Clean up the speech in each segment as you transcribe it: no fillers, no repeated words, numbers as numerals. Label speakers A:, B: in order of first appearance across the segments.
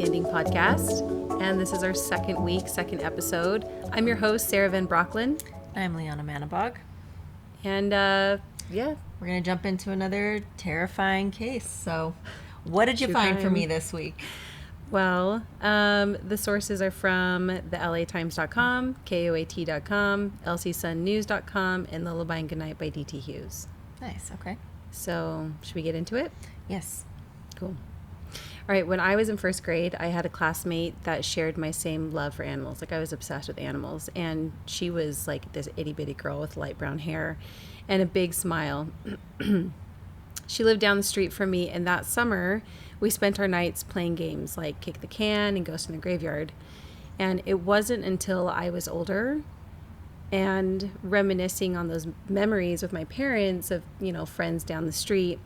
A: The Ending Podcast, and this is our second week, second episode. I'm your host, Sara Van Brocklin.
B: I'm Lianna Manabog.
A: And,
B: we're going to jump into another terrifying case. So, what did you find for me this week?
A: Well, the sources are from the LATimes.com, KOAT.com, LCSunNews.com, and Lullaby and Goodnight by D.T. Hughes.
B: Nice, okay.
A: So, should we get into it?
B: Yes.
A: Cool. All right, when I was in first grade, I had a classmate that shared my same love for animals. Like, I was obsessed with animals, and she was like this itty-bitty girl with light brown hair and a big smile. She lived down the street from me, and that summer, we spent our nights playing games like Kick the Can and Ghost in the Graveyard. And it wasn't until I was older and reminiscing on those memories with my parents of, friends down the street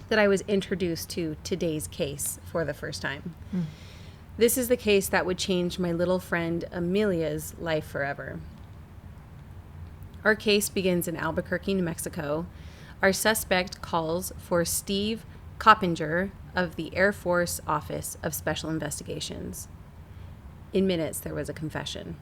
A: that I was introduced to today's case for the first time. This is the case that would change my little friend Amelia's life forever. Our case begins in Albuquerque, New Mexico. Our suspect calls for Steve Coppinger of the Air Force Office of Special Investigations. In minutes, there was a confession.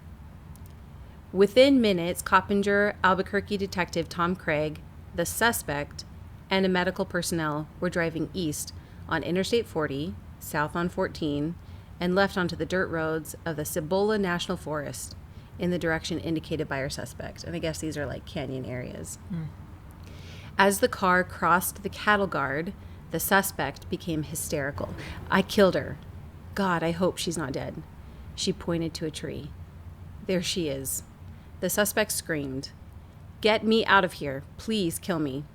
A: Within minutes, Coppinger, Albuquerque Detective Tom Craig, the suspect, and a medical personnel were driving east on Interstate 40, south on 14, and left onto the dirt roads of the Cibola National Forest in the direction indicated by our suspect. And I guess these are like canyon areas. As the car crossed the cattle guard, the suspect became hysterical. "I killed her. God, I hope she's not dead." She pointed to a tree. "There she is." The suspect screamed, "Get me out of here. Please kill me."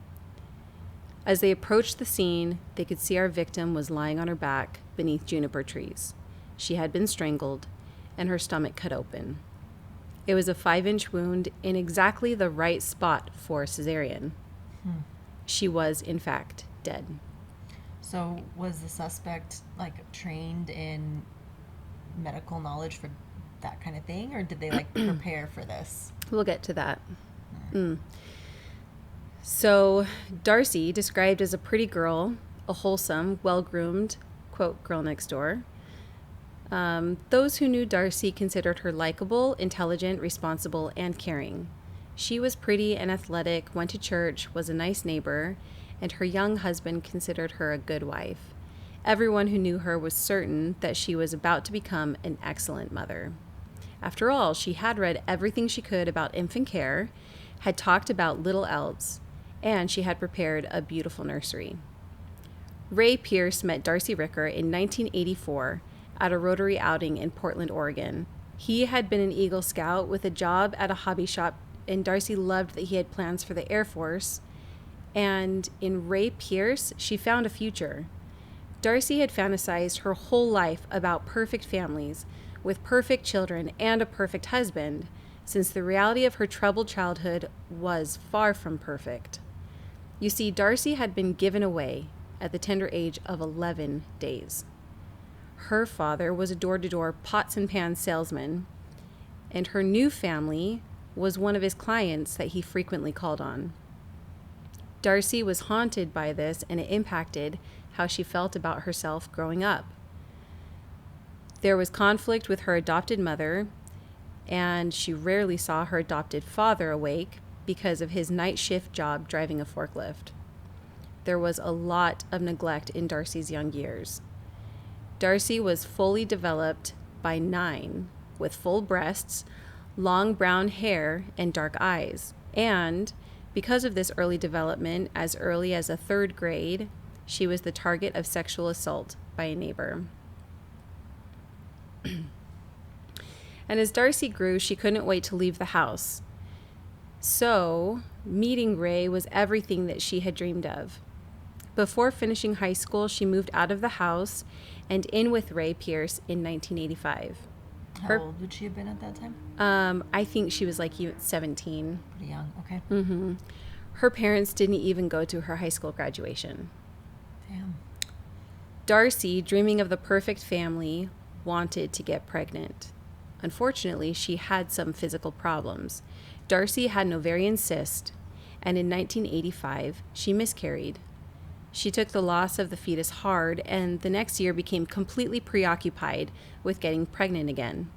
A: As they approached the scene, they could see our victim was lying on her back beneath juniper trees. She had been strangled, and her stomach cut open. It was a 5-inch wound in exactly the right spot for a cesarean. She was, in fact, dead.
B: So, was the suspect, trained in medical knowledge for that kind of thing, or did they, prepare for this?
A: We'll get to that. So, Darci, described as a pretty girl, a wholesome, well-groomed, quote, girl next door. Those who knew Darci considered her likable, intelligent, responsible, and caring. She was pretty and athletic, went to church, was a nice neighbor, and her young husband considered her a good wife. Everyone who knew her was certain that she was about to become an excellent mother. After all, she had read everything she could about infant care, had talked about little else, and she had prepared a beautiful nursery. Ray Pierce met Darci Ricker in 1984 at a Rotary outing in Portland, Oregon. He had been an Eagle Scout with a job at a hobby shop, and Darci loved that he had plans for the Air Force. And in Ray Pierce, she found a future. Darci had fantasized her whole life about perfect families, with perfect children and a perfect husband, since the reality of her troubled childhood was far from perfect. You see, Darci had been given away at the tender age of 11 days. Her father was a door-to-door pots and pans salesman, and her new family was one of his clients that he frequently called on. Darci was haunted by this, and it impacted how she felt about herself growing up. There was conflict with her adopted mother, and she rarely saw her adopted father awake because of his night shift job driving a forklift. There was a lot of neglect in Darci's young years. Darci was fully developed by 9, with full breasts, long brown hair, and dark eyes. And because of this early development, as early as a 3rd grade, she was the target of sexual assault by a neighbor. And as Darci grew, she couldn't wait to leave the house. So, meeting Ray was everything that she had dreamed of. Before finishing high school, she moved out of the house and in with Ray Pierce in 1985.
B: How old would she have been at that time?
A: I think she was 17.
B: Pretty young, okay.
A: Her parents didn't even go to her high school graduation.
B: Damn.
A: Darci, dreaming of the perfect family, wanted to get pregnant. Unfortunately, she had some physical problems. Darci had an ovarian cyst, and in 1985, she miscarried. She took the loss of the fetus hard and the next year became completely preoccupied with getting pregnant again.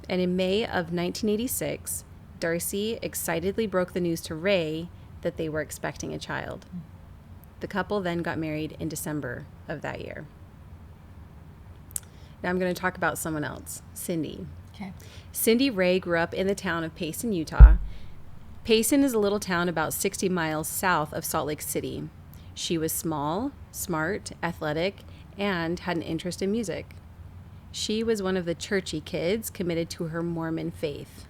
A: And in May of 1986, Darci excitedly broke the news to Ray that they were expecting a child. The couple then got married in December of that year. Now I'm going to talk about someone else, Cindy.
B: Okay.
A: Cindy Ray grew up in the town of Payson, Utah. Payson is a little town about 60 miles south of Salt Lake City. She was small, smart, athletic, and had an interest in music. She was one of the churchy kids committed to her Mormon faith.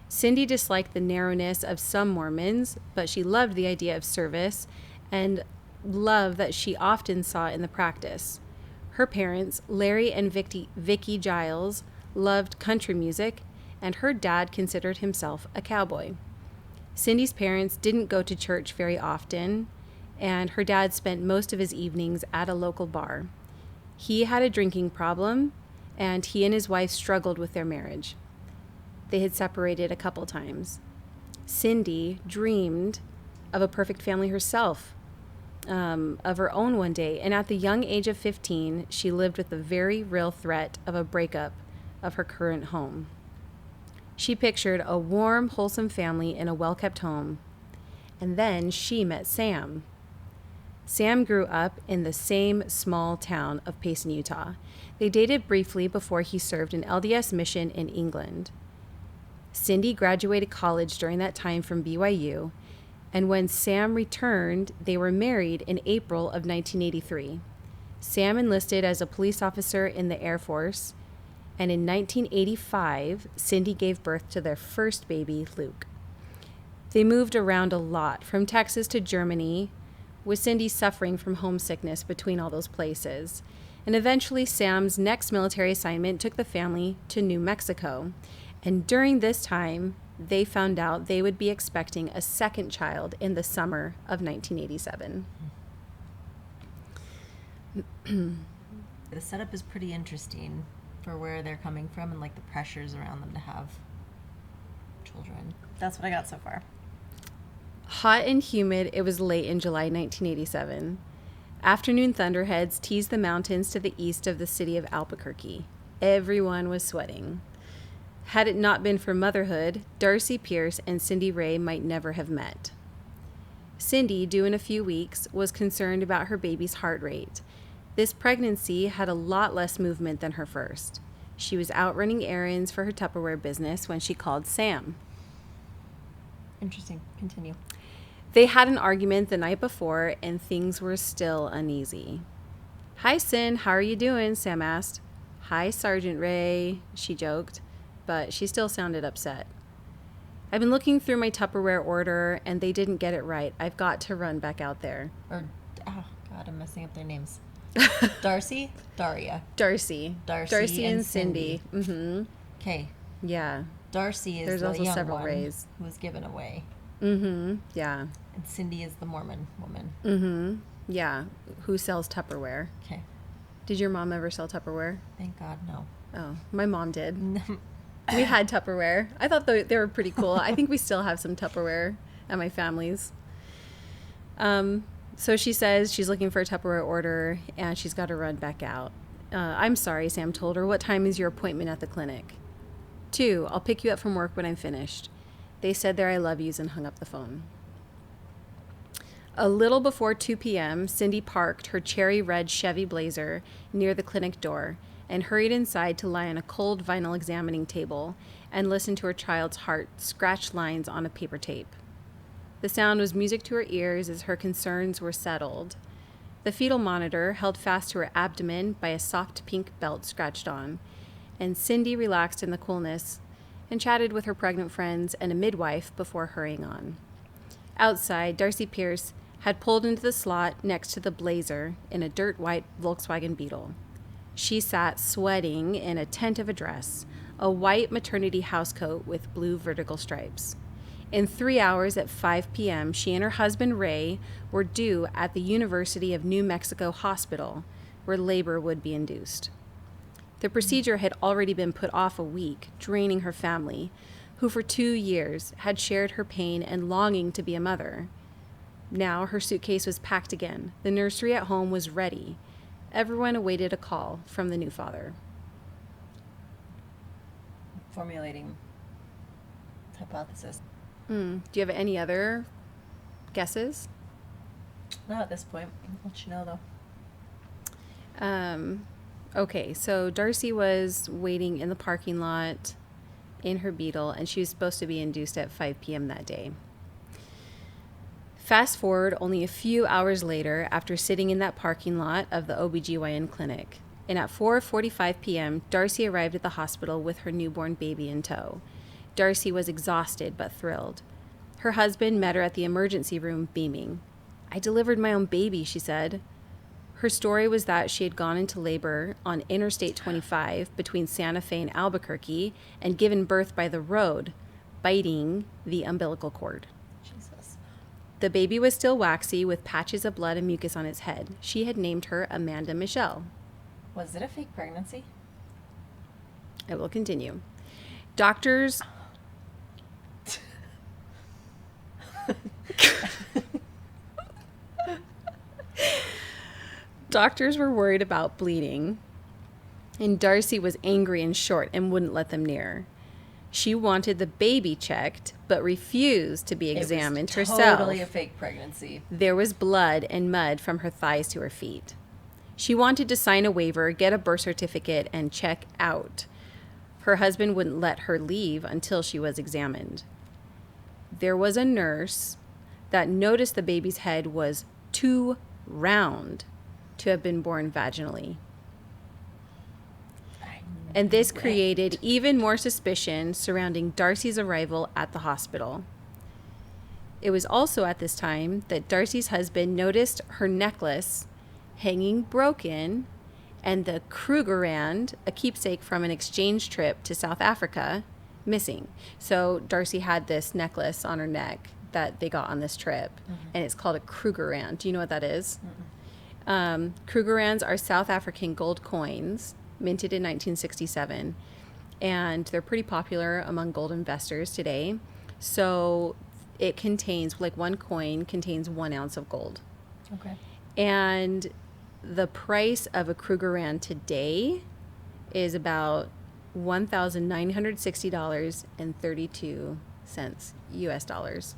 A: Cindy disliked the narrowness of some Mormons, but she loved the idea of service and love that she often saw in the practice. Her parents, Larry and Vicky Giles, loved country music, and her dad considered himself a cowboy. Cindy's parents didn't go to church very often, and her dad spent most of his evenings at a local bar. He had a drinking problem, and he and his wife struggled with their marriage. They had separated a couple times. Cindy dreamed of a perfect family herself, of her own one day, and at the young age of 15, she lived with the very real threat of a breakup of her current home. She pictured a warm, wholesome family in a well-kept home, and then she met Sam. Sam grew up in the same small town of Payson, Utah. They dated briefly before he served an LDS mission in England. Cindy graduated college during that time from BYU, and when Sam returned, they were married in April of 1983. Sam enlisted as a police officer in the Air Force, and in 1985, Cindy gave birth to their first baby, Luke. They moved around a lot, from Texas to Germany, with Cindy suffering from homesickness between all those places. And eventually, Sam's next military assignment took the family to New Mexico. And during this time, they found out they would be expecting a second child in the summer of 1987.
B: The setup is pretty interesting for where they're coming from and like the pressures around them to have children. That's what I got so far.
A: Hot and humid, it was late in July 1987. Afternoon thunderheads teased the mountains to the east of the city of Albuquerque. Everyone was sweating. Had it not been for motherhood, Darci Pierce and Cindy Ray might never have met. Cindy, due in a few weeks, was concerned about her baby's heart rate. This pregnancy had a lot less movement than her first. She was out running errands for her Tupperware business when she called Sam.
B: Interesting. Continue.
A: They had an argument the night before, and things were still uneasy. "Hi, Cin, how are you doing?" Sam asked. "Hi, Sergeant Ray," she joked, but she still sounded upset. "I've been looking through my Tupperware order, and they didn't get it right. I've got to run back out there."
B: Oh, God, I'm messing up their names. Darci? Daria.
A: Darci.
B: Darci
A: and Cindy. Mm-hmm.
B: Okay.
A: Yeah.
B: Darci is
A: There's
B: the
A: also
B: young
A: several
B: one
A: Rays.
B: who was given away.
A: Mm-hmm. Yeah.
B: And Cindy is the Mormon woman.
A: Mm-hmm. Yeah. Who sells Tupperware?
B: Okay.
A: Did your mom ever sell Tupperware?
B: Thank God, no.
A: Oh, my mom did. We had Tupperware. I thought they were pretty cool. I think we still have some Tupperware at my family's. So she says she's looking for a Tupperware order, and she's got to run back out. "I'm sorry," Sam told her. "What time is your appointment at the clinic?" 2. "I'll pick you up from work when I'm finished." They said their I love yous and hung up the phone. A little before 2 p.m., Cindy parked her cherry red Chevy Blazer near the clinic door and hurried inside to lie on a cold vinyl examining table and listen to her child's heart scratch lines on a paper tape. The sound was music to her ears as her concerns were settled. The fetal monitor held fast to her abdomen by a soft pink belt scratched on, and Cindy relaxed in the coolness and chatted with her pregnant friends and a midwife before hurrying on. Outside, Darci Pierce had pulled into the slot next to the Blazer in a dirt white Volkswagen Beetle. She sat sweating in a tent of a dress, a white maternity housecoat with blue vertical stripes. In 3 hours at 5 p.m., she and her husband, Ray, were due at the University of New Mexico Hospital, where labor would be induced. The procedure had already been put off a week, draining her family, who for 2 years had shared her pain and longing to be a mother. Now her suitcase was packed again. The nursery at home was ready. Everyone awaited a call from the new father.
B: Formulating hypothesis.
A: Do you have any other guesses?
B: Not at this point. I'll let you know, though.
A: Okay, so Darci was waiting in the parking lot in her Beetle, and she was supposed to be induced at 5 p.m. that day. Fast forward only a few hours later, after sitting in that parking lot of the OBGYN clinic, and at 4:45 p.m., Darci arrived at the hospital with her newborn baby in tow. Darci was exhausted but thrilled. Her husband met her at the emergency room, beaming. "I delivered my own baby," she said. Her story was that she had gone into labor on Interstate 25 between Santa Fe and Albuquerque and given birth by the road, biting the umbilical cord.
B: Jesus.
A: The baby was still waxy with patches of blood and mucus on its head. She had named her Amanda Michelle.
B: Was it a fake pregnancy?
A: I will continue. Doctors... Doctors were worried about bleeding, and Darci was angry and short and wouldn't let them near. She wanted the baby checked, but refused to be examined herself.
B: Totally a fake pregnancy.
A: There was blood and mud from her thighs to her feet. She wanted to sign a waiver, get a birth certificate, and check out. Her husband wouldn't let her leave until she was examined. There was a nurse that noticed the baby's head was too round to have been born vaginally. And this created even more suspicion surrounding Darci's arrival at the hospital. It was also at this time that Darci's husband noticed her necklace hanging broken and the Krugerrand, a keepsake from an exchange trip to South Africa, missing. So Darci had this necklace on her neck that they got on this trip, and it's called a Krugerrand. Do you know what that is? Krugerrands are South African gold coins minted in 1967, and they're pretty popular among gold investors today. So it contains, like, one coin contains 1 ounce of gold.
B: Okay.
A: And the price of a Krugerrand today is about $1,960.32 US dollars.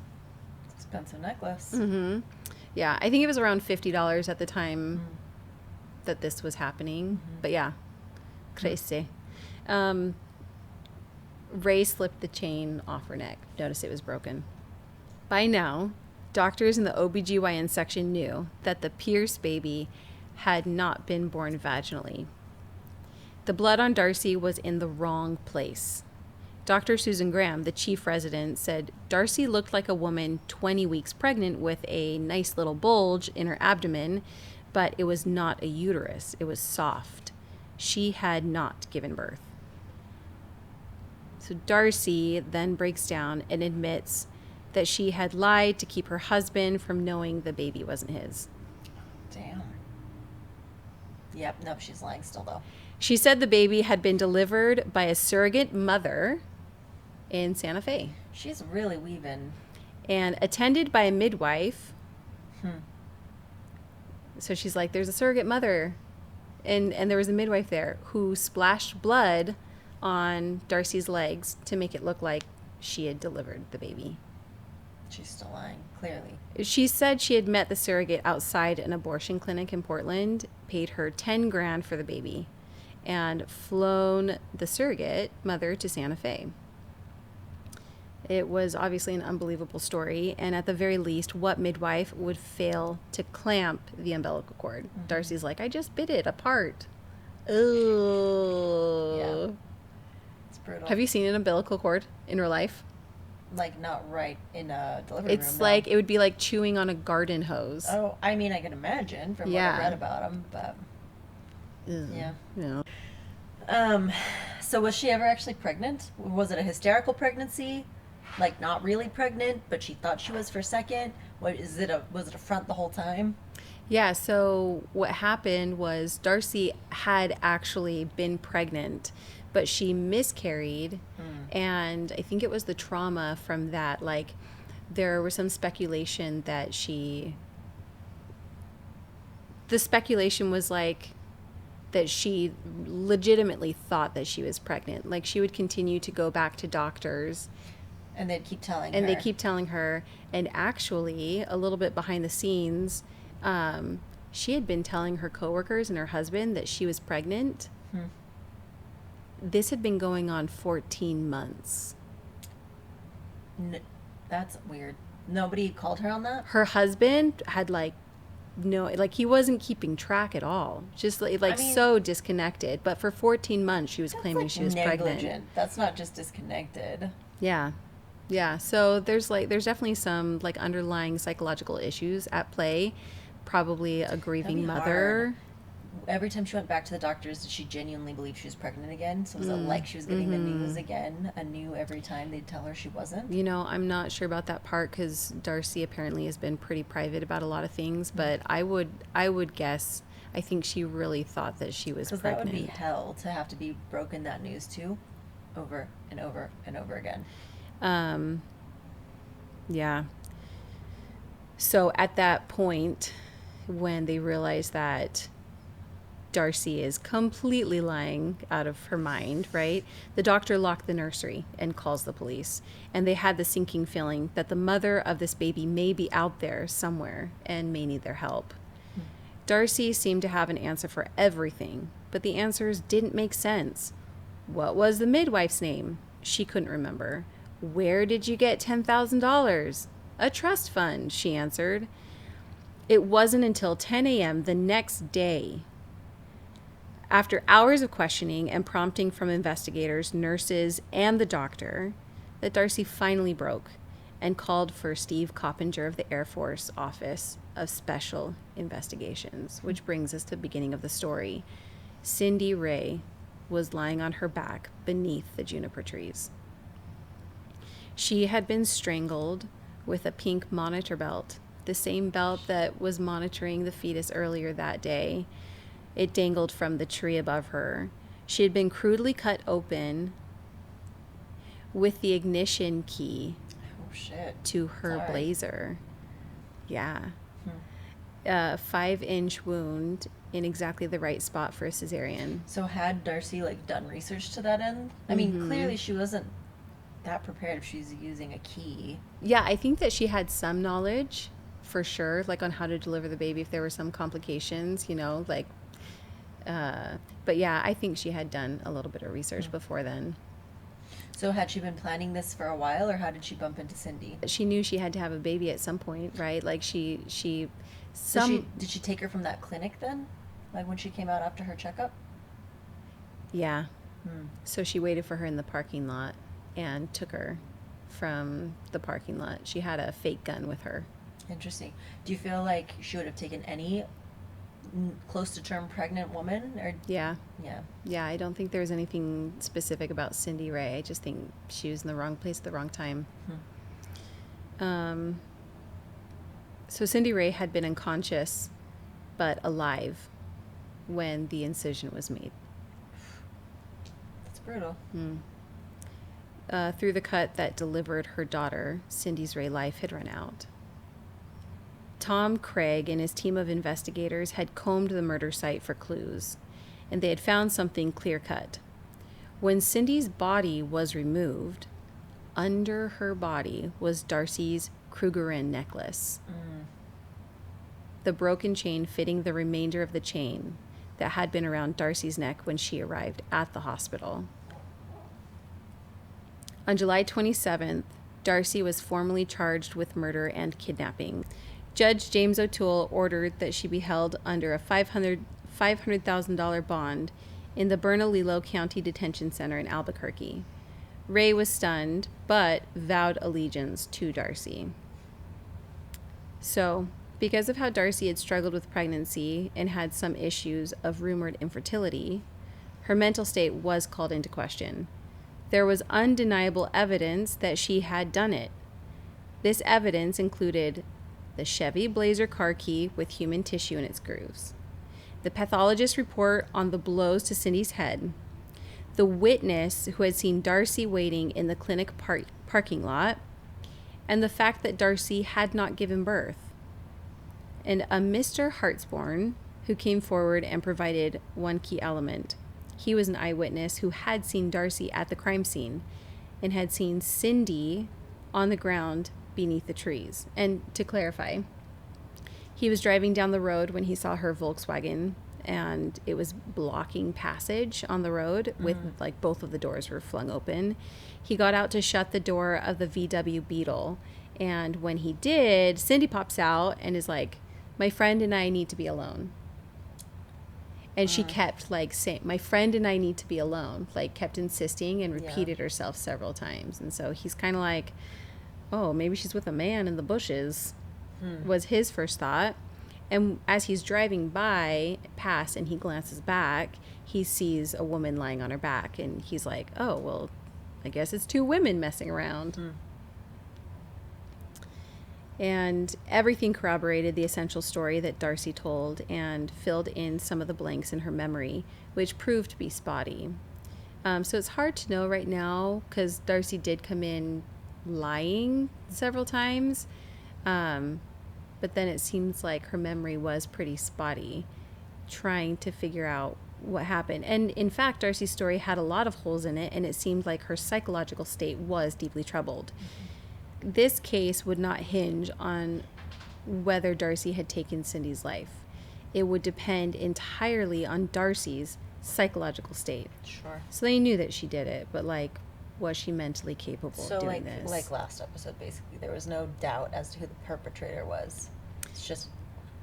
B: Expensive necklace.
A: Yeah, I think it was around $50 at the time that this was happening. But yeah, crazy. Ray slipped the chain off her neck. Notice it was broken. By now, doctors in the OBGYN section knew that the Pierce baby had not been born vaginally. The blood on Darci was in the wrong place. Dr. Susan Graham, the chief resident, said Darci looked like a woman 20 weeks pregnant with a nice little bulge in her abdomen, but it was not a uterus. It was soft. She had not given birth. So Darci then breaks down and admits that she had lied to keep her husband from knowing the baby wasn't his.
B: Damn. Yep, no, she's lying still, though.
A: She said the baby had been delivered by a surrogate mother in Santa Fe.
B: She's really weaving.
A: And attended by a midwife. So she's like, there's a surrogate mother. And there was a midwife there who splashed blood on Darci's legs to make it look like she had delivered the baby.
B: She's still lying, clearly.
A: She said she had met the surrogate outside an abortion clinic in Portland, paid her $10,000 for the baby, and flown the surrogate mother to Santa Fe. It was obviously an unbelievable story, and at the very least, what midwife would fail to clamp the umbilical cord? Darci's like, I just bit it apart. Oh.
B: Yeah. It's brutal.
A: Have you seen an umbilical cord in real life?
B: Like, not right in a delivery room.
A: It's like, it would be like chewing on a garden hose.
B: Oh, I mean, I can imagine from what I read about them, but yeah. So was she ever actually pregnant? Was it a hysterical pregnancy? Like, not really pregnant, but she thought she was for a second? Was it a front the whole time?
A: Yeah, so what happened was Darci had actually been pregnant, but she miscarried, and I think it was the trauma from that. Like, there was some speculation the speculation was like that she legitimately thought that she was pregnant. Like, she would continue to go back to doctors.
B: And they'd keep telling her.
A: And they keep telling her. And actually, a little bit behind the scenes, she had been telling her coworkers and her husband that she was pregnant. This had been going on 14 months.
B: That's weird. Nobody called her on that?
A: Her husband had he wasn't keeping track at all. Just so disconnected. But for 14 months, she was claiming she was
B: negligent.
A: pregnant.
B: That's not just disconnected.
A: Yeah. Yeah. So there's definitely some underlying psychological issues at play. Probably a grieving mother.
B: Hard. Every time she went back to the doctors, did she genuinely believe she was pregnant again? So was it like she was getting the news again, anew every time they'd tell her she wasn't?
A: I'm not sure about that part because Darci apparently has been pretty private about a lot of things. But I would guess, I think she really thought that she was pregnant.
B: Because that would be hell to have to be broken that news to over and over and over again.
A: Yeah. So at that point, when they realized that Darci is completely lying out of her mind, right? The doctor locked the nursery and calls the police. And they had the sinking feeling that the mother of this baby may be out there somewhere and may need their help. Darci seemed to have an answer for everything, but the answers didn't make sense. What was the midwife's name? She couldn't remember. Where did you get $10,000? A trust fund, she answered. It wasn't until 10 a.m. the next day, after hours of questioning and prompting from investigators, nurses, and the doctor, that Darci finally broke and called for Steve Coppinger of the Air Force Office of Special Investigations, which brings us to the beginning of the story. Cindy Ray was lying on her back beneath the juniper trees. She had been strangled with a pink monitor belt, the same belt that was monitoring the fetus earlier that day. It dangled from the tree above her. She had been crudely cut open with the ignition key to her blazer. Yeah. 5-inch wound in exactly the right spot for a cesarean.
B: So had Darci done research to that end? I mean, clearly she wasn't that prepared if she's using a key.
A: Yeah, I think that she had some knowledge for sure, on how to deliver the baby if there were some complications, but yeah, I think she had done a little bit of research before then.
B: So had she been planning this for a while, or how did she bump into Cindy?
A: She knew she had to have a baby at some point, right? Did she
B: take her from that clinic then? When she came out after her checkup?
A: Yeah. So she waited for her in the parking lot and took her from the parking lot. She had a fake gun with her.
B: Interesting. Do you feel like she would have taken any close to term pregnant woman? Or
A: Yeah, I don't think there was anything specific about Cindy Ray. I just think she was in the wrong place at the wrong time. So Cindy Ray had been unconscious but alive when the incision was made.
B: That's brutal.
A: Through the cut that delivered her daughter, Cindy's Ray life had run out. Tom Craig and his team of investigators had combed the murder site for clues, and they had found something clear-cut. When Cindy's body was removed, under her body was Darci's Krugerrand necklace. The broken chain fitting the remainder of the chain that had been around Darci's neck when she arrived at the hospital. On July 27th, Darci was formally charged with murder and kidnapping. Judge James O'Toole ordered that she be held under a $500,000 bond in the Bernalillo County Detention Center in Albuquerque. Ray was stunned, but vowed allegiance to Darci. So, because of how Darci had struggled with pregnancy and had some issues of rumored infertility, her mental state was called into question. There was undeniable evidence that she had done it. This evidence included the Chevy Blazer car key with human tissue in its grooves, the pathologist's report on the blows to Cindy's head, the witness who had seen Darci waiting in the clinic parking lot, and the fact that Darci had not given birth. And a Mr. Hartsborn, who came forward and provided one key element. He was an eyewitness who had seen Darci at the crime scene and had seen Cindy on the ground beneath the trees. And to clarify, he was driving down the road when he saw her Volkswagen, and it was blocking passage on the road with like both of the doors were flung open. He got out to shut the door of the VW Beetle, and when he did, Cindy pops out and is like, "My friend and I need to be alone." And she kept like saying, "My friend and I need to be alone," like kept insisting and repeated herself several times. And so he's kind of like, "Oh, maybe she's with a man in the bushes," was his first thought. And as he's driving past and he glances back, he sees a woman lying on her back. And he's like, "Oh, well, I guess it's two women messing around." And everything corroborated the essential story that Darci told and filled in some of the blanks in her memory, which proved to be spotty. So it's hard to know right now because Darci did come in lying several times. But then it seems like her memory was pretty spotty, trying to figure out what happened. And in fact, Darci's story had a lot of holes in it, and it seemed like her psychological state was deeply troubled. This case would not hinge on whether Darci had taken Cindy's life. It would depend entirely on Darci's psychological state.
B: Sure.
A: So they knew that she did it, but like, was she mentally capable of doing this?
B: So like last episode, basically, there was no doubt as to who the perpetrator was. It's just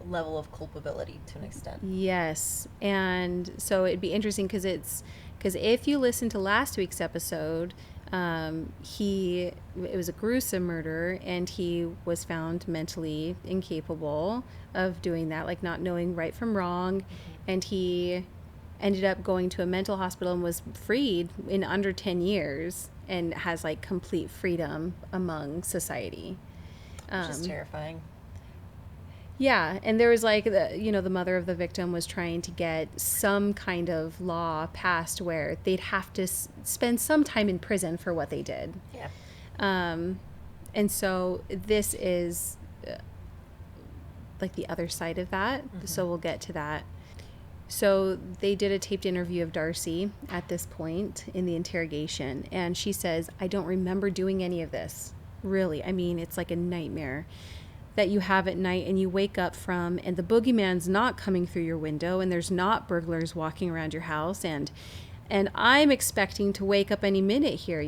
B: level of culpability to an extent.
A: Yes. And so it'd be interesting because if you listen to last week's episode, it was a gruesome murder, and he was found mentally incapable of doing that, like not knowing right from wrong. And he ended up going to a mental hospital and was freed in under 10 years and has like complete freedom among society.
B: Which is terrifying.
A: Yeah, and there was like, the mother of the victim was trying to get some kind of law passed where they'd have to spend some time in prison for what they did.
B: Yeah.
A: And so this is like the other side of that. So we'll get to that. So they did a taped interview of Darci at this point in the interrogation, and she says, "I don't remember doing any of this. Really, I mean, it's like a nightmare that you have at night and you wake up from, and the boogeyman's not coming through your window, and there's not burglars walking around your house, and I'm expecting to wake up any minute here,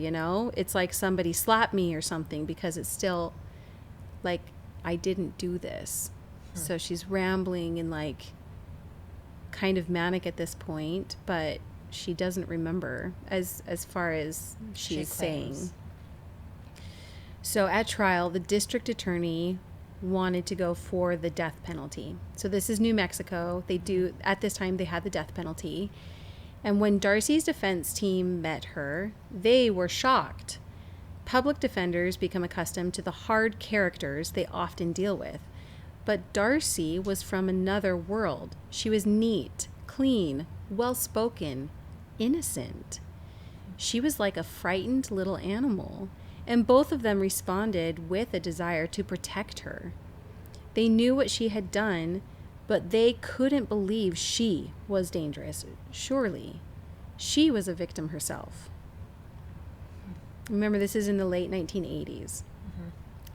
A: It's like somebody slapped me or something, because it's still like, I didn't do this." So she's rambling and like kind of manic at this point, but she doesn't remember as far as she's saying. So at trial, the district attorney wanted to go for the death penalty. So this is New Mexico. At this time, they had the death penalty. And when Darci's defense team met her, they were shocked. Public defenders become accustomed to the hard characters they often deal with. But Darci was from another world. She was neat, clean, well-spoken, innocent. She was like a frightened little animal. And both of them responded with a desire to protect her. They knew what she had done, but they couldn't believe she was dangerous. Surely, she was a victim herself. Remember, this is in the late 1980s.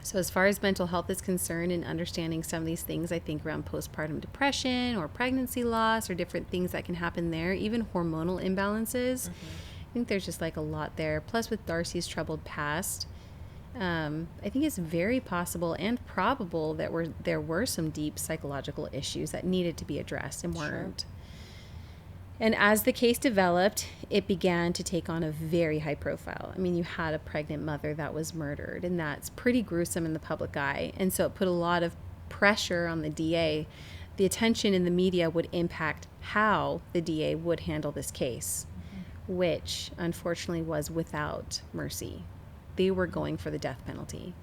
A: So as far as mental health is concerned and understanding some of these things, I think around postpartum depression or pregnancy loss or different things that can happen there, even hormonal imbalances, I think there's just like a lot there. Plus with Darci's troubled past, I think it's very possible and probable that there were some deep psychological issues that needed to be addressed and weren't. Sure. And as the case developed, it began to take on a very high profile. I mean, you had a pregnant mother that was murdered, and that's pretty gruesome in the public eye. And so it put a lot of pressure on the DA. The attention in the media would impact how the DA would handle this case, which unfortunately was without mercy. They were going for the death penalty.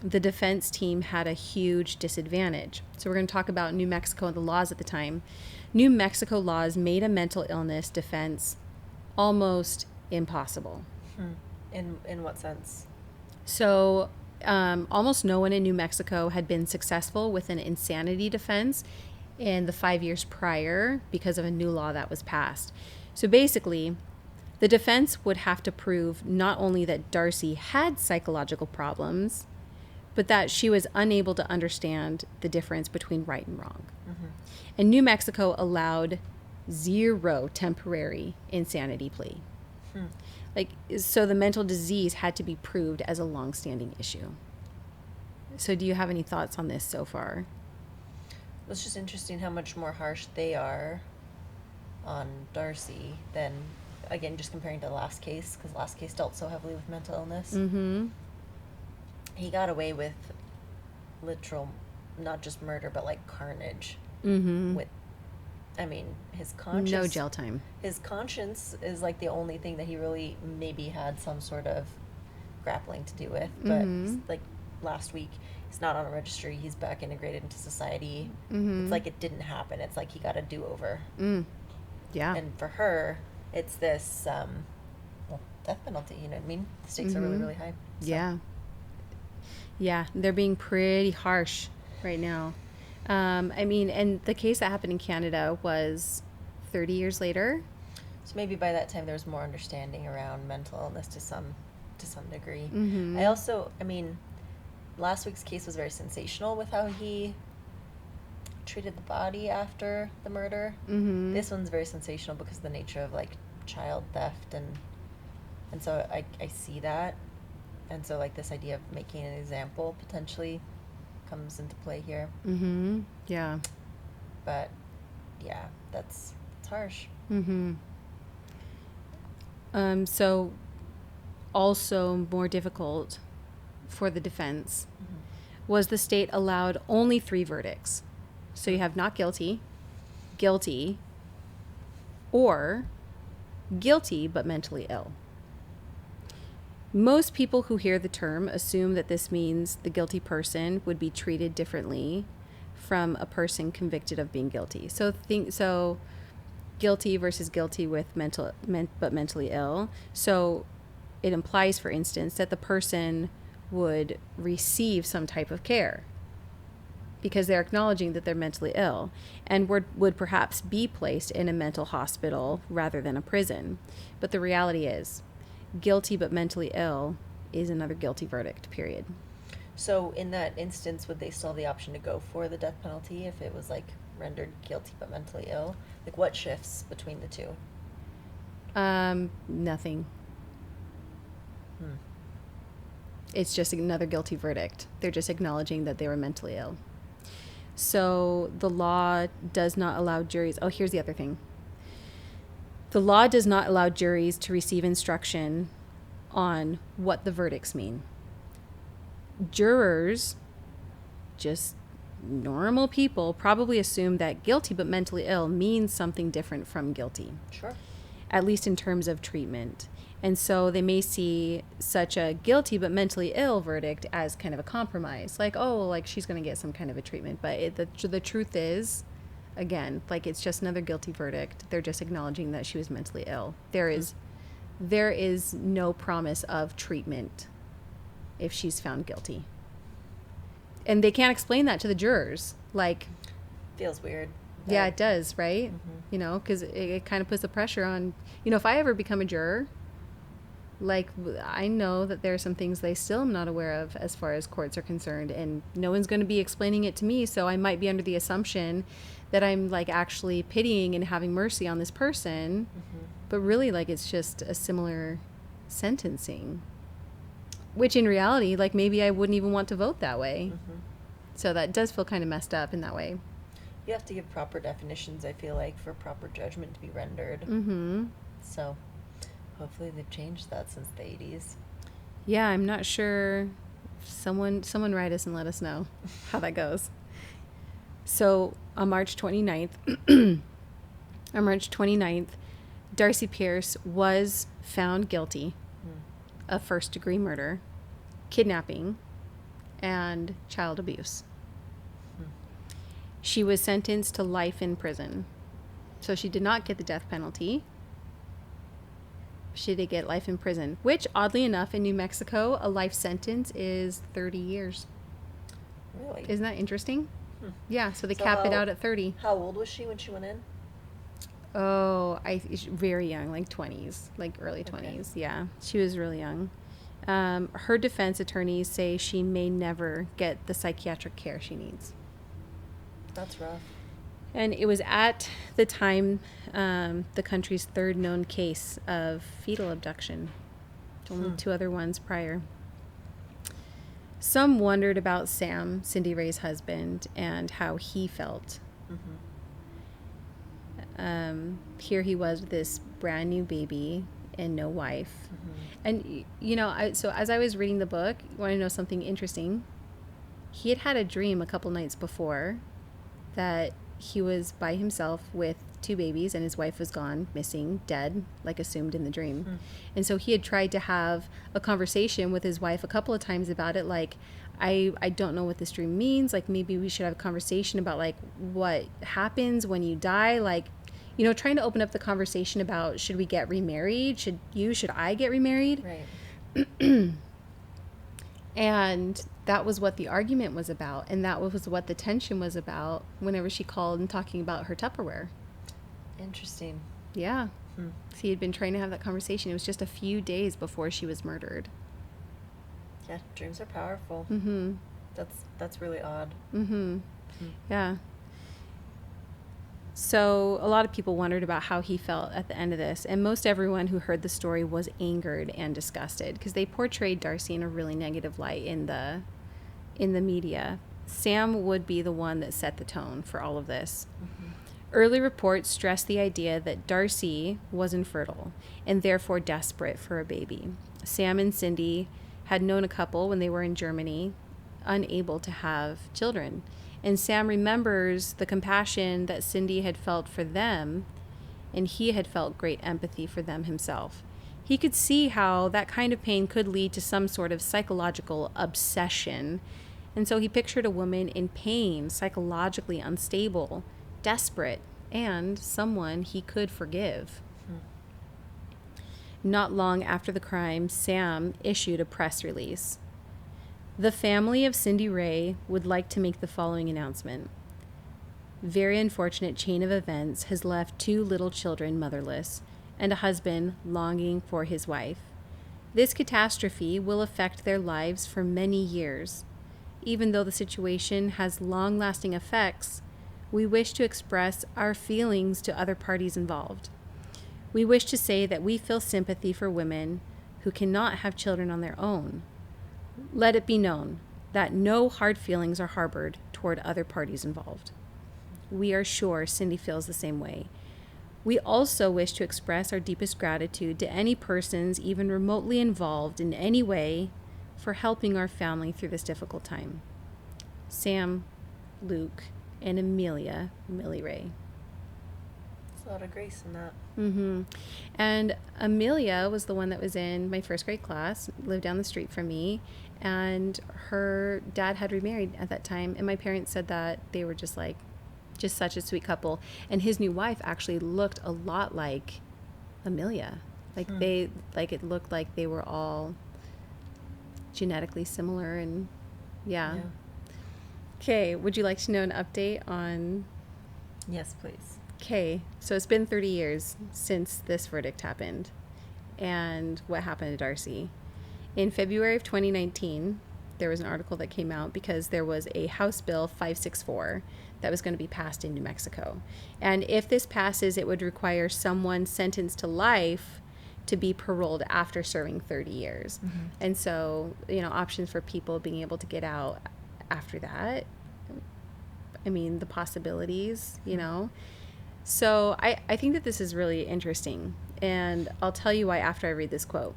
A: The defense team had a huge disadvantage. So we're going to talk about New Mexico and the laws at the time. New Mexico laws made a mental illness defense almost impossible.
B: In what sense?
A: So Almost no one in New Mexico had been successful with an insanity defense in the 5 years prior because of a new law that was passed. So basically, the defense would have to prove not only that Darci had psychological problems, but that she was unable to understand the difference between right and wrong. Mm-hmm. And New Mexico allowed 0 temporary insanity plea. Like, so the mental disease had to be proved as a long-standing issue. So do you have any thoughts on this so far?
B: It's just interesting how much more harsh they are on Darci than, again, just comparing to the last case, because the last case dealt so heavily with mental illness.
A: Mm-hmm.
B: He got away with literal, not just murder, but like carnage.
A: Mm-hmm.
B: With, I mean, his conscience.
A: No jail time.
B: His conscience is like the only thing that he really maybe had some sort of grappling to do with. But like last week, he's not on a registry. He's back integrated into society. Mm-hmm. It's like it didn't happen. It's like he got a do-over.
A: Yeah.
B: And for her, it's this death penalty. You know what I mean? The stakes are really, really high. So.
A: Yeah. Yeah, they're being pretty harsh right now. I mean, and the case that happened in Canada was 30 years later.
B: So maybe by that time there was more understanding around mental illness to some degree.
A: Mm-hmm.
B: I mean, last week's case was very sensational with how he treated the body after the murder. Mm-hmm. This one's very sensational because of the nature of like child theft and so I see that. And so like this idea of making an example potentially comes into play here.
A: Mm-hmm. Yeah.
B: But yeah, it's harsh.
A: Mm-hmm. So also more difficult for the defense was the state allowed only 3 verdicts. So you have not guilty, guilty, or guilty but mentally ill. Most people who hear the term assume that this means the guilty person would be treated differently from a person convicted of being guilty. So guilty versus guilty with but mentally ill. So it implies, for instance, that the person would receive some type of care because they're acknowledging that they're mentally ill and would perhaps be placed in a mental hospital rather than a prison. But the reality is, guilty but mentally ill is another guilty verdict, period.
B: So in that instance, would they still have the option to go for the death penalty if it was like rendered guilty but mentally ill? Like what shifts between the two?
A: Nothing. It's just another guilty verdict. They're just acknowledging that they were mentally ill. So the law does not allow juries. Oh, here's the other thing. The law does not allow juries to receive instruction on what the verdicts mean. Jurors, just normal people, probably assume that guilty but mentally ill means something different from guilty.
B: Sure.
A: At least in terms of treatment. And so they may see such a guilty but mentally ill verdict as kind of a compromise. Like, oh, like she's going to get some kind of a treatment. But the truth is, again, like it's just another guilty verdict. They're just acknowledging that she was mentally ill. There is no promise of treatment if she's found guilty. And they can't explain that to the jurors. Like,
B: feels weird.
A: Yeah, it does, right? Mm-hmm. You know, because it kind of puts the pressure on, you know, if I ever become a juror, like I know that there are some things they still am not aware of as far as courts are concerned, and no one's going to be explaining it to me, so I might be under the assumption that I'm like actually pitying and having mercy on this person, but really like it's just a similar sentencing, which in reality, like maybe I wouldn't even want to vote that way. So that does feel kind of messed up in that way.
B: You have to give proper definitions, I feel like, for proper judgment to be rendered. So hopefully they've changed that since the 80s.
A: Yeah, I'm not sure. Someone write us and let us know how that goes. So on March 29th, Darci Pierce was found guilty of first-degree murder, kidnapping, and child abuse. She was sentenced to life in prison. So she did not get the death penalty. She did get life in prison, which, oddly enough, in New Mexico, a life sentence is 30 years.
B: Really?
A: Isn't that interesting? Yeah, so they
B: So
A: cap it out at 30.
B: How old was she when she went in?
A: Oh, very young, like 20s, like early 20s. Okay. Yeah, she was really young. Her defense attorneys say she may never get the psychiatric care she needs.
B: That's rough.
A: And it was at the time the country's third known case of fetal abduction. Only 2 other ones prior. Some wondered about Sam, Cindy Ray's husband, and how he felt. Here he was with this brand new baby and no wife. And, you know, so as I was reading the book, you want to know something interesting? He had a dream a couple nights before that he was by himself with 2 babies and his wife was gone, missing, dead, like assumed in the dream. And so he had tried to have a conversation with his wife a couple of times about it, like, I don't know what this dream means, like maybe we should have a conversation about like what happens when you die, like, you know, trying to open up the conversation about, should we get remarried, should I get remarried?
B: Right.
A: And that was what the argument was about, and that was what the tension was about whenever she called and talking about her Tupperware.
B: Interesting.
A: Yeah. So he had been trying to have that conversation. It was just a few days before she was murdered.
B: Yeah, dreams are powerful. That's really odd.
A: Yeah. So a lot of people wondered about how he felt at the end of this, and most everyone who heard the story was angered and disgusted because they portrayed Darci in a really negative light in the media. Sam would be the one that set the tone for all of this. Early reports stressed the idea that Darci was infertile and therefore desperate for a baby. Sam and Cindy had known a couple when they were in Germany, unable to have children. And Sam remembers the compassion that Cindy had felt for them, and he had felt great empathy for them himself. He could see how that kind of pain could lead to some sort of psychological obsession. And so he pictured a woman in pain, psychologically unstable, desperate, and someone he could forgive. Not long after the crime, Sam issued a press release. The family of Cindy Ray would like to make the following announcement. Very unfortunate chain of events has left 2 little children motherless and a husband longing for his wife. This catastrophe will affect their lives for many years. Even though the situation has long-lasting effects, we wish to express our feelings to other parties involved. We wish to say that we feel sympathy for women who cannot have children on their own. Let it be known that no hard feelings are harbored toward other parties involved. We are sure Cindy feels the same way. We also wish to express our deepest gratitude to any persons even remotely involved in any way for helping our family through this difficult time. Sam, Luke, and Amelia Millie Ray.
B: There's a lot of grace in that.
A: And Amelia was the one that was in my first grade class, lived down the street from me, and her dad had remarried at that time, and my parents said that they were just such a sweet couple, and his new wife actually looked a lot like Amelia. It looked like they were all genetically similar, and yeah. Okay, would you like to know an update on...
B: Yes, please.
A: Okay, so it's been 30 years since this verdict happened and what happened to Darci. In February of 2019, there was an article that came out because there was a House Bill 564 that was going to be passed in New Mexico. And if this passes, it would require someone sentenced to life to be paroled after serving 30 years. And so, you know, options for people being able to get out after that, I mean, the possibilities, you know. So I think that this is really interesting, and I'll tell you why after I read this quote.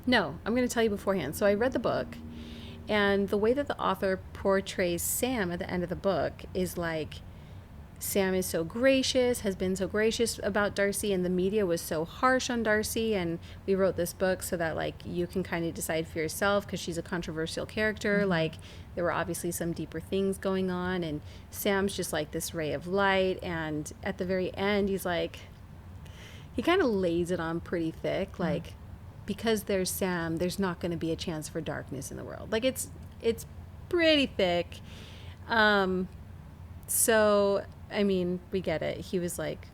A: No, I'm going to tell you beforehand. So I read the book, and the way that the author portrays Sam at the end of the book is like, Sam is so gracious, has been so gracious about Darci, and the media was so harsh on Darci, and we wrote this book so that like you can kind of decide for yourself because she's a controversial character. Like there were obviously some deeper things going on, and Sam's just like this ray of light, and at the very end he's like, He kind of lays it on pretty thick, like, because there's Sam, there's not going to be a chance for darkness in the world. Like, it's pretty thick. So, I mean, we get it. He was, like,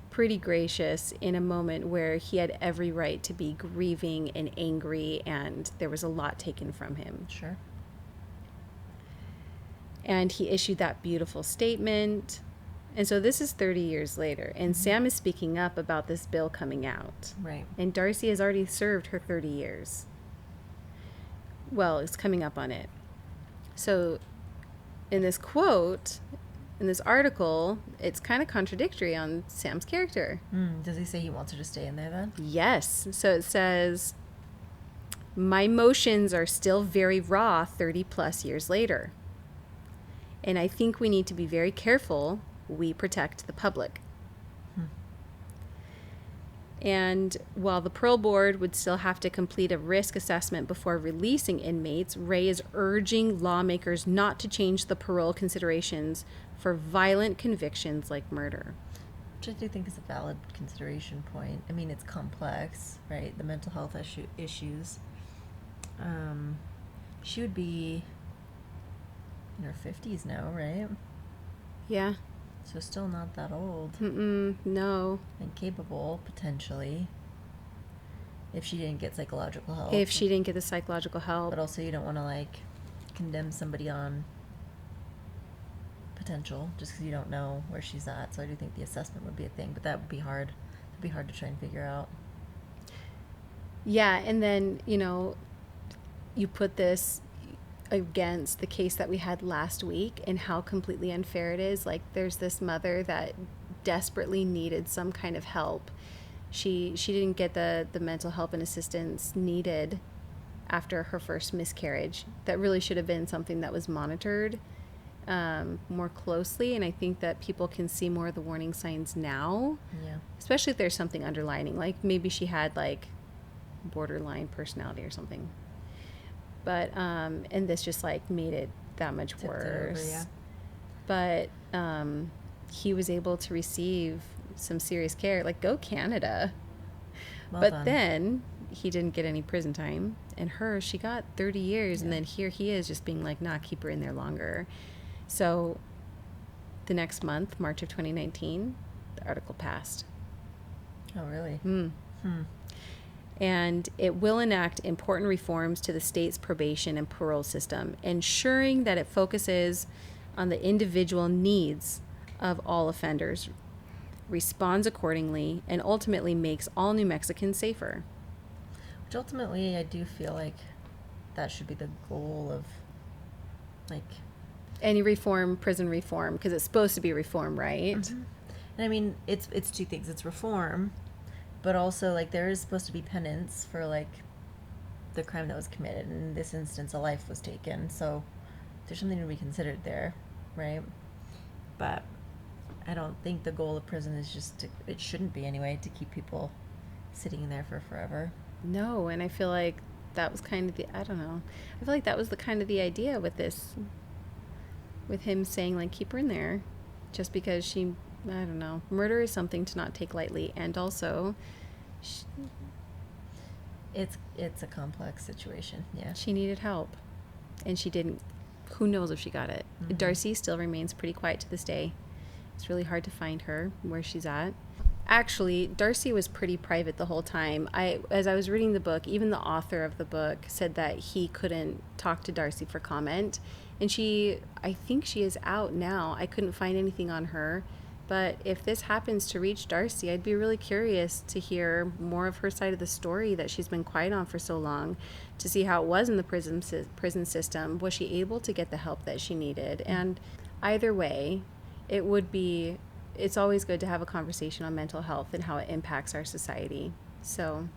A: pretty gracious in a moment where he had every right to be grieving and angry, and there was a lot taken from him.
B: Sure.
A: And he issued that beautiful statement. And so this is 30 years later, and Sam is speaking up about this bill coming out.
B: Right.
A: And Darci has already served her 30 years. Well, it's coming up on it. So in this quote, in this article, it's kind of contradictory on Sam's character.
B: Does he say he wants her to stay in there then?
A: Yes. So it says, my emotions are still very raw 30 plus years later. And I think we need to be very careful we protect the public. And while the parole board would still have to complete a risk assessment before releasing inmates, Ray is urging lawmakers not to change the parole considerations for violent convictions like murder.
B: Which I do think is a valid consideration point. I mean, it's complex, right? The mental health issues. She would be in her 50s now, right?
A: Yeah.
B: So still not that old.
A: No.
B: And capable, potentially. If she didn't get psychological help.
A: If she didn't get the psychological help.
B: But also you don't want to, like, condemn somebody on potential just because you don't know where she's at. So I do think the assessment would be a thing. But that would be hard. It would be hard to try and figure out.
A: Yeah, and then, you know, you put this against the case that we had last week and how completely unfair it is. Like, there's this mother that desperately needed some kind of help. She didn't get the mental help and assistance needed after her first miscarriage. That really should have been something that was monitored more closely, and I think that people can see more of the warning signs now.
B: Yeah.
A: Especially if there's something underlining, like maybe she had like borderline personality or something. But and this just like made it that much worse.
B: Over, yeah.
A: But he was able to receive some serious care. Like, go Canada.
B: Well
A: but
B: done.
A: then he didn't get any prison time, and she got 30 years,
B: Yeah.
A: and then here he is just being like, nah, keep her in there longer. So the next month, March of 2019, the article passed.
B: Oh, really?
A: And it will enact important reforms to the state's probation and parole system, ensuring that it focuses on the individual needs of all offenders, responds accordingly, and ultimately makes all New Mexicans safer.
B: Which ultimately, I do feel like that should be the goal of, like...
A: Any reform, prison reform, because it's supposed to be reform, right?
B: And I mean, it's two things. It's reform, but also, like, there is supposed to be penance for, like, the crime that was committed. In this instance, a life was taken. So there's something to be considered there, right? But I don't think the goal of prison is just it shouldn't be anyway, to keep people sitting in there for forever.
A: No, and I feel like that was kind of I feel like that was the kind of the idea with this, with him saying, like, keep her in there, just because murder is something to not take lightly, and also
B: it's a complex situation. Yeah,
A: she needed help, and she didn't. Who knows if she got it? Darci still remains pretty quiet to this day. It's really hard to find her, where she's at. Actually, Darci was pretty private the whole time. As I was reading the book, even the author of the book said that he couldn't talk to Darci for comment. And I think she is out now. I couldn't find anything on her. But if this happens to reach Darci, I'd be really curious to hear more of her side of the story that she's been quiet on for so long, to see how it was in the prison system. Was she able to get the help that she needed? And either way, it's always good to have a conversation on mental health and how it impacts our society. So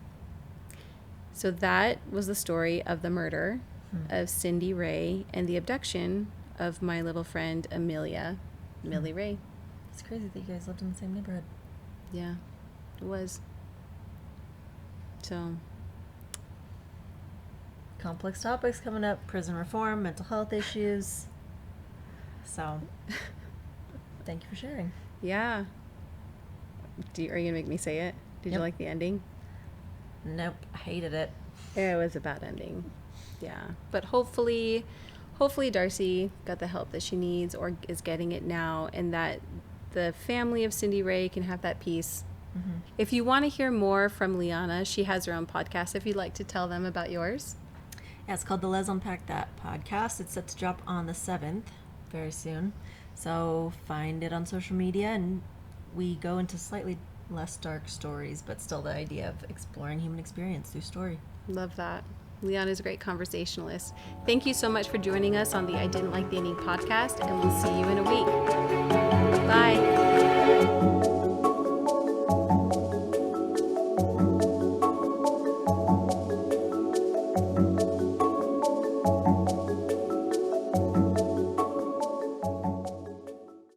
A: that was the story of the murder of Cindy Ray and the abduction of my little friend Millie Ray.
B: It's crazy that you guys lived in the same neighborhood.
A: Yeah, it was. So,
B: complex topics coming up: prison reform, mental health issues. So, thank you for sharing.
A: Yeah. Are you going to make me say it? Did you
B: Yep.
A: like the ending?
B: Nope, I hated it.
A: It was a bad ending. Yeah. But hopefully Darci got the help that she needs or is getting it now, and that the family of Cindy Ray can have that peace.
B: Mm-hmm.
A: If you want to hear more from Lianna, she has her own podcast. If you'd like to tell them about yours.
B: Yeah, it's called the Let's Unpack That podcast. It's set to drop on the 7th, very soon. So find it on social media, and we go into slightly less dark stories, but still the idea of exploring human experience through story.
A: Love that. Lianna is a great conversationalist. Thank you so much for joining us on the I Didn't Like the Ending podcast, and we'll see you in a week. Bye.